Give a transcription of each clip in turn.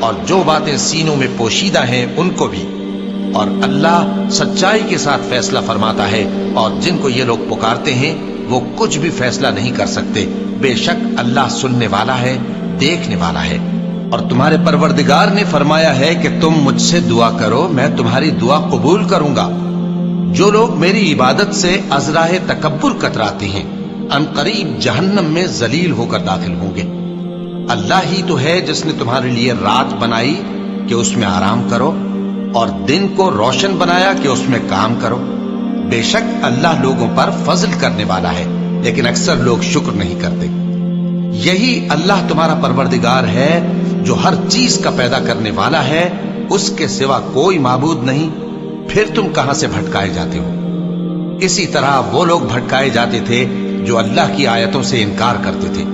اور جو باتیں سینوں میں پوشیدہ ہیں ان کو بھی، اور اللہ سچائی کے ساتھ فیصلہ فرماتا ہے، اور جن کو یہ لوگ پکارتے ہیں وہ کچھ بھی فیصلہ نہیں کر سکتے، بے شک اللہ سننے والا ہے، دیکھنے والا ہے۔ اور تمہارے پروردگار نے فرمایا ہے کہ تم مجھ سے دعا کرو، میں تمہاری دعا قبول کروں گا۔ جو لوگ میری عبادت سے ازراہ تکبر کتراتے ہیں عنقریب جہنم میں ذلیل ہو کر داخل ہوں گے۔ اللہ ہی تو ہے جس نے تمہارے لیے رات بنائی کہ اس میں آرام کرو، اور دن کو روشن بنایا کہ اس میں کام کرو۔ بے شک اللہ لوگوں پر فضل کرنے والا ہے، لیکن اکثر لوگ شکر نہیں کرتے۔ یہی اللہ تمہارا پروردگار ہے جو ہر چیز کا پیدا کرنے والا ہے، اس کے سوا کوئی معبود نہیں، پھر تم کہاں سے بھٹکائے جاتے ہو؟ اسی طرح وہ لوگ بھٹکائے جاتے تھے جو اللہ کی آیتوں سے انکار کرتے تھے۔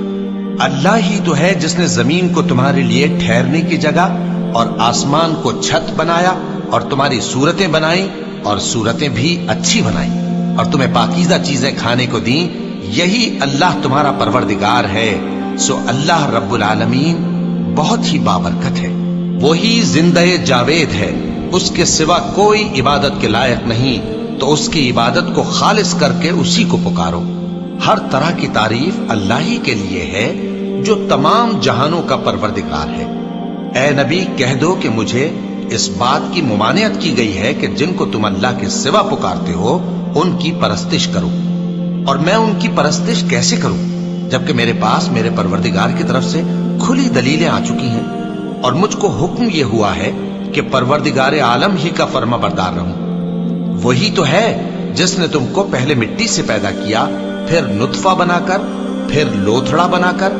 اللہ ہی تو ہے جس نے زمین کو تمہارے لیے ٹھہرنے کی جگہ اور آسمان کو چھت بنایا، اور تمہاری صورتیں بنائیں اور صورتیں بھی اچھی بنائیں، اور تمہیں پاکیزہ چیزیں کھانے کو دیں۔ یہی اللہ تمہارا پروردگار ہے، سو اللہ رب العالمین بہت ہی بابرکت ہے۔ وہی زندہ جاوید ہے، اس کے سوا کوئی عبادت کے لائق نہیں، تو اس کی عبادت کو خالص کر کے اسی کو پکارو۔ ہر طرح کی تعریف اللہ ہی کے لیے ہے جو تمام جہانوں کا پروردگار ہے۔ اے نبی کہہ دو کہ مجھے اس بات کی ممانعت کی گئی ہے کہ جن کو تم اللہ کے سوا پکارتے ہو ان کی پرستش کرو، اور میں ان کی پرستش کیسے کروں جبکہ میرے پاس میرے پروردگار کی طرف سے کھلی دلیلیں آ چکی ہیں، اور مجھ کو حکم یہ ہوا ہے کہ پروردگار عالم ہی کا فرما بردار رہوں۔ وہی تو ہے جس نے تم کو پہلے مٹی سے پیدا کیا، پھر نطفہ بنا کر، پھر لوتھڑا بنا کر،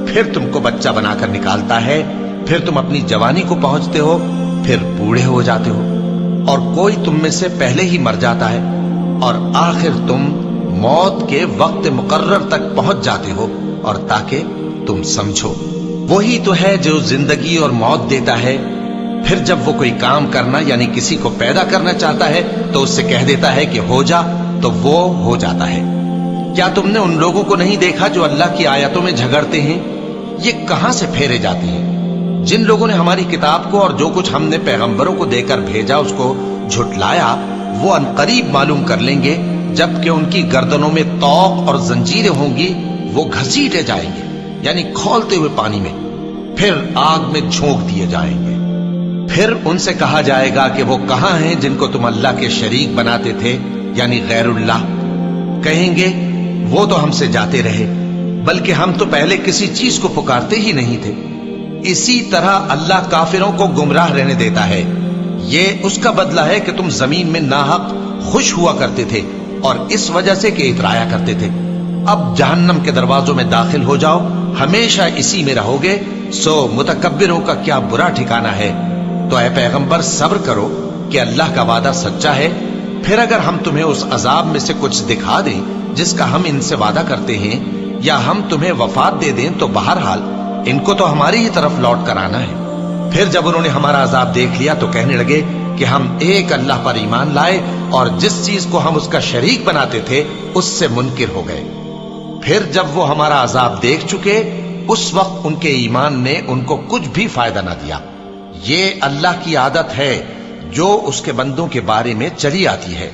پھر تم کو بچہ بنا کر نکالتا ہے، پھر تم اپنی جوانی کو پہنچتے ہو، پھر بوڑھے ہو جاتے ہو، اور کوئی تم میں سے پہلے ہی مر جاتا ہے، اور آخر تم موت کے وقت مقرر تک پہنچ جاتے ہو، اور تاکہ تم سمجھو۔ وہی تو ہے جو زندگی اور موت دیتا ہے، پھر جب وہ کوئی کام کرنا یعنی کسی کو پیدا کرنا چاہتا ہے تو اس سے کہہ دیتا ہے کہ ہو جا، تو وہ ہو جاتا ہے۔ کیا تم نے ان لوگوں کو نہیں دیکھا جو اللہ کی آیتوں میں جھگڑتے ہیں؟ یہ کہاں سے پھیرے جاتے ہیں؟ جن لوگوں نے ہماری کتاب کو اور جو کچھ ہم نے پیغمبروں کو دے کر بھیجا اس کو جھٹلایا، وہ عنقریب معلوم کر لیں گے جبکہ ان کی گردنوں میں طوق اور زنجیریں ہوں گی، وہ گھسیٹے جائیں گے یعنی کھولتے ہوئے پانی میں، پھر آگ میں جھونک دیے جائیں گے۔ پھر ان سے کہا جائے گا کہ وہ کہاں ہیں جن کو تم اللہ کے شریک بناتے تھے یعنی غیر اللہ؟ کہیں گے وہ تو ہم سے جاتے رہے، بلکہ ہم تو پہلے کسی چیز کو پکارتے ہی نہیں تھے۔ اسی طرح اللہ کافروں کو گمراہ رہنے دیتا ہے، یہ اس کا بدلہ ہے کہ تم زمین میں ناحق خوش ہوا کرتے تھے اور اس وجہ سے کہ اترایا کرتے تھے۔ اب جہنم کے دروازوں میں داخل ہو جاؤ، ہمیشہ اسی میں رہو گے، سو متکبروں کا کیا برا ٹھکانہ ہے۔ تو اے پیغمبر صبر کرو کہ اللہ کا وعدہ سچا ہے، پھر اگر ہم تمہیں اس عذاب میں سے کچھ دکھا دیں جس کا ہم ان سے وعدہ کرتے ہیں، یا ہم تمہیں وفات دے دیں، تو بہرحال ان کو تو ہماری ہی طرف لوٹ کر آنا ہے۔ پھر جب انہوں نے ہمارا عذاب دیکھ لیا تو کہنے لگے کہ ہم ایک اللہ پر ایمان لائے اور جس چیز کو ہم اس کا شریک بناتے تھے اس سے منکر ہو گئے۔ پھر جب وہ ہمارا عذاب دیکھ چکے اس وقت ان کے ایمان نے ان کو کچھ بھی فائدہ نہ دیا۔ یہ اللہ کی عادت ہے جو اس کے بندوں کے بارے میں چلی آتی ہے۔